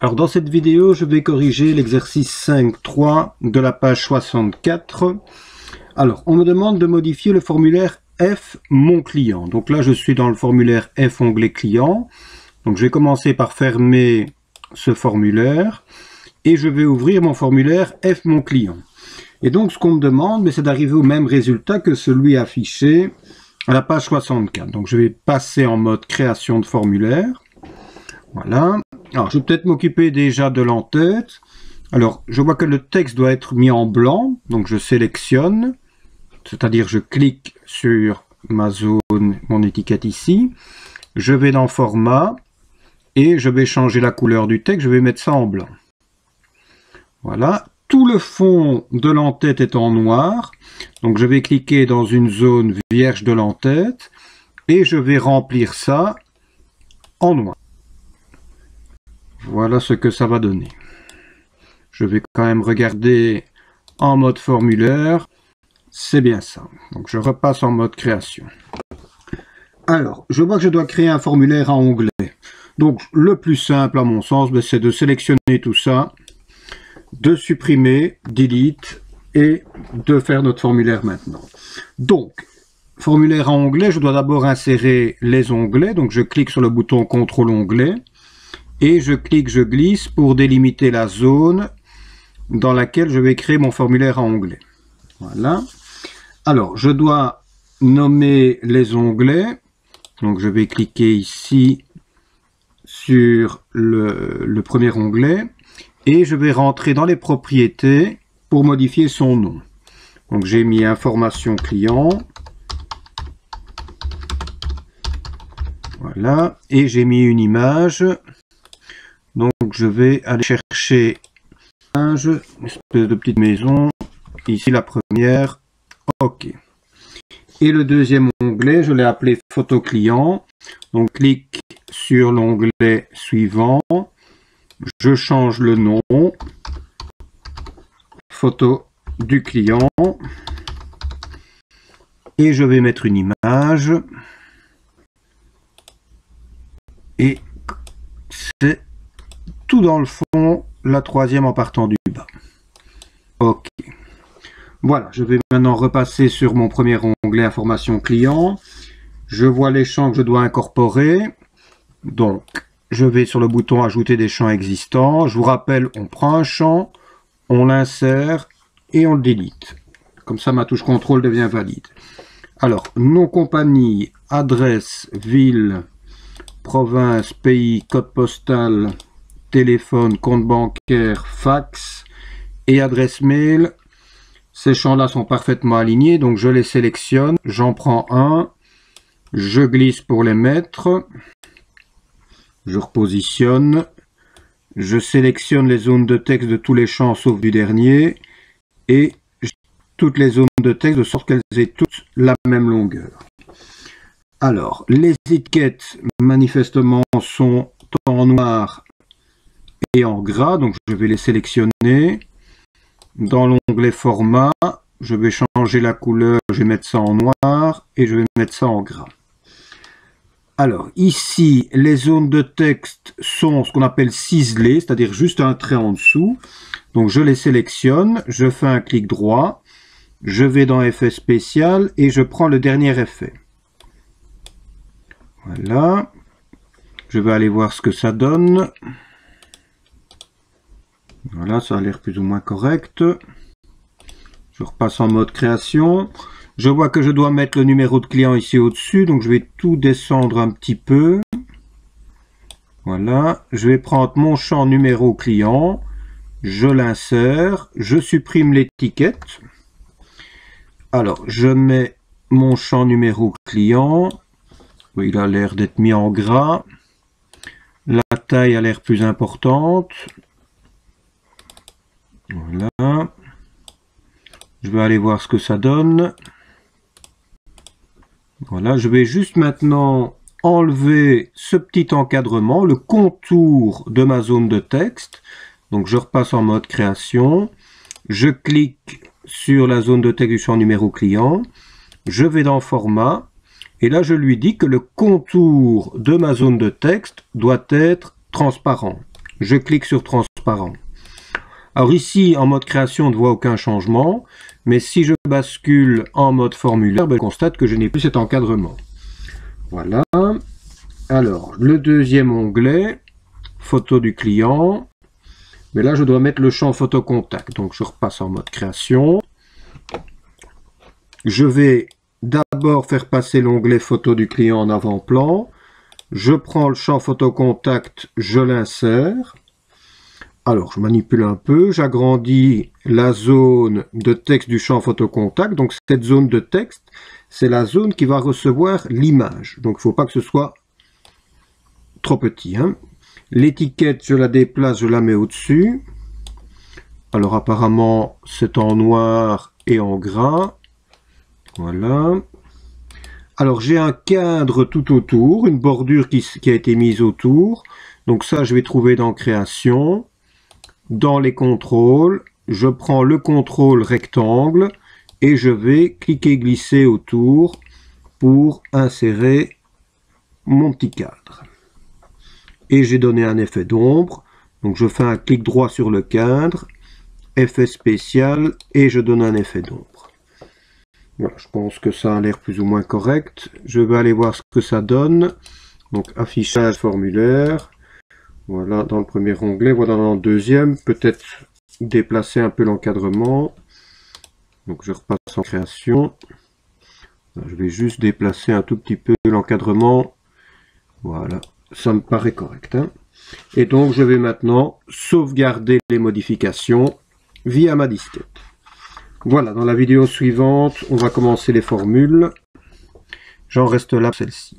Alors dans cette vidéo, je vais corriger l'exercice 5.3 de la page 64. Alors, on me demande de modifier le formulaire F mon client. Donc là, je suis dans le formulaire F onglet client. Donc je vais commencer par fermer ce formulaire et je vais ouvrir mon formulaire F mon client. Et donc ce qu'on me demande, c'est d'arriver au même résultat que celui affiché à la page 64. Donc je vais passer en mode création de formulaire. Voilà. Alors je vais peut-être m'occuper déjà de l'entête. Alors je vois que le texte doit être mis en blanc. Donc je sélectionne. C'est-à-dire je clique sur ma zone, mon étiquette ici. Je vais dans format. Et je vais changer la couleur du texte. Je vais mettre ça en blanc. Voilà. Tout le fond de l'entête est en noir. Donc je vais cliquer dans une zone vierge de l'entête. Et je vais remplir ça en noir. Voilà ce que ça va donner. Je vais quand même regarder en mode formulaire. C'est bien ça. Donc je repasse en mode création. Alors, je vois que je dois créer un formulaire à onglet. Donc le plus simple à mon sens, c'est de sélectionner tout ça, de supprimer, delete et de faire notre formulaire maintenant. Donc, formulaire à onglet, je dois d'abord insérer les onglets. Donc je clique sur le bouton CTRL onglet. Et je clique, je glisse pour délimiter la zone dans laquelle je vais créer mon formulaire à onglet. Voilà. Alors, je dois nommer les onglets. Donc, je vais cliquer ici sur le premier onglet. Et je vais rentrer dans les propriétés pour modifier son nom. Donc, j'ai mis information client. Voilà. Et j'ai mis une image. Donc je vais aller chercher une espèce de petite maison, ici la première, ok. Et le deuxième onglet, je l'ai appelé photo client, donc clique sur l'onglet suivant, je change le nom, photo du client, et je vais mettre une image, et c'est tout dans le fond, la troisième en partant du bas. Ok. Voilà, je vais maintenant repasser sur mon premier onglet information client. Je vois les champs que je dois incorporer. Donc, je vais sur le bouton ajouter des champs existants. Je vous rappelle, on prend un champ, on l'insère et on le délite. Comme ça, ma touche contrôle devient valide. Alors, nom compagnie, adresse, ville, province, pays, code postal, téléphone, compte bancaire, fax et adresse mail. Ces champs-là sont parfaitement alignés, donc je les sélectionne. J'en prends un, je glisse pour les mettre, je repositionne, je sélectionne les zones de texte de tous les champs sauf du dernier et toutes les zones de texte de sorte qu'elles aient toutes la même longueur. Alors, les étiquettes manifestement sont en noir et en gras, donc je vais les sélectionner. Dans l'onglet format, je vais changer la couleur, je vais mettre ça en noir et je vais mettre ça en gras. Alors ici, les zones de texte sont ce qu'on appelle ciselées, c'est-à-dire juste un trait en dessous. Donc je les sélectionne, je fais un clic droit, je vais dans effet spécial et je prends le dernier effet. Voilà. Je vais aller voir ce que ça donne. Voilà, ça a l'air plus ou moins correct. Je repasse en mode création. Je vois que je dois mettre le numéro de client ici au-dessus, donc je vais tout descendre un petit peu. Voilà, je vais prendre mon champ numéro client, je l'insère, je supprime l'étiquette. Alors, je mets mon champ numéro client. Oui, il a l'air d'être mis en gras. La taille a l'air plus importante. Voilà. Je vais aller voir ce que ça donne. Voilà, je vais juste maintenant enlever ce petit encadrement, le contour de ma zone de texte. Donc je repasse en mode création. Je clique sur la zone de texte du champ numéro client. Je vais dans format. Et là, je lui dis que le contour de ma zone de texte doit être transparent. je clique sur transparent. Alors ici, en mode création, on ne voit aucun changement, mais si je bascule en mode formulaire, je constate que je n'ai plus cet encadrement. Voilà. Alors, le deuxième onglet, photo du client. Mais là, je dois mettre le champ photo contact. Donc, je repasse en mode création. Je vais d'abord faire passer l'onglet photo du client en avant-plan. Je prends le champ photo contact, je l'insère. Alors, je manipule un peu, j'agrandis la zone de texte du champ photo contact. Donc, cette zone de texte, c'est la zone qui va recevoir l'image. Donc, il ne faut pas que ce soit trop petit. Hein. L'étiquette, je la déplace, je la mets au-dessus. Alors, apparemment, c'est en noir et en gras. Voilà. Alors, j'ai un cadre tout autour, une bordure qui a été mise autour. Donc, ça, je vais trouver dans Création. Dans les contrôles, je prends le contrôle rectangle et je vais cliquer glisser autour pour insérer mon petit cadre. Et j'ai donné un effet d'ombre. Donc je fais un clic droit sur le cadre, effet spécial et je donne un effet d'ombre. Voilà, je pense que ça a l'air plus ou moins correct. Je vais aller voir ce que ça donne. Donc affichage formulaire. Voilà, dans le premier onglet, voilà dans le deuxième, peut-être déplacer un peu l'encadrement. Donc je repasse en création. Je vais juste déplacer un tout petit peu l'encadrement. Voilà, ça me paraît correct. Hein. Et donc je vais maintenant sauvegarder les modifications via ma disquette. Voilà, dans la vidéo suivante, on va commencer les formules. J'en reste là pour celle-ci.